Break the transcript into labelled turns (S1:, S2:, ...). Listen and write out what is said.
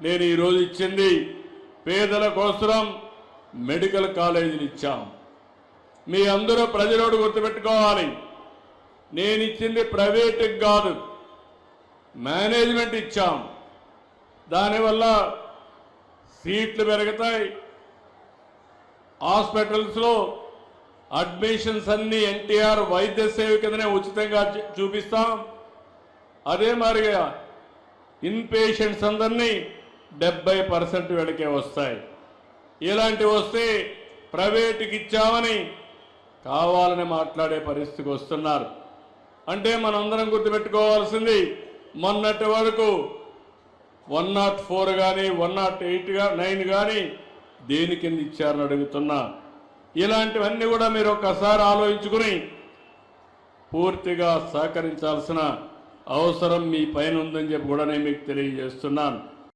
S1: నేను ఈరోజు ఇచ్చింది పేదల కోసం మెడికల్ కాలేజీలు ఇచ్చాం. మీ అందరూ ప్రజలోడు గుర్తుపెట్టుకోవాలి, నేను ఇచ్చింది ప్రైవేటుకి కాదు, మేనేజ్మెంట్ ఇచ్చాం. దానివల్ల సీట్లు పెరుగుతాయి. హాస్పిటల్స్లో అడ్మిషన్స్ అన్ని ఎన్టీఆర్ వైద్య సేవ కిందనే ఉచితంగా చూపిస్తాం. అదే మాదిరిగా ఇన్పేషెంట్స్ అందరినీ 70% వెనకే వస్తాయి. ఇలాంటివి వస్తే ప్రైవేటుకి ఇచ్చామని కావాలని మాట్లాడే పరిస్థితికి వస్తున్నారు. అంటే మనందరం గుర్తుపెట్టుకోవాల్సింది, మొన్నటి వరకు 104 కానీ 108 కానీ దేని కింద ఇచ్చారని అడుగుతున్నా. ఇలాంటివన్నీ కూడా మీరు ఒక్కసారి ఆలోచించుకుని పూర్తిగా సహకరించాల్సిన అవసరం మీ పైన ఉందని చెప్పి కూడా నేను మీకు తెలియజేస్తున్నాను.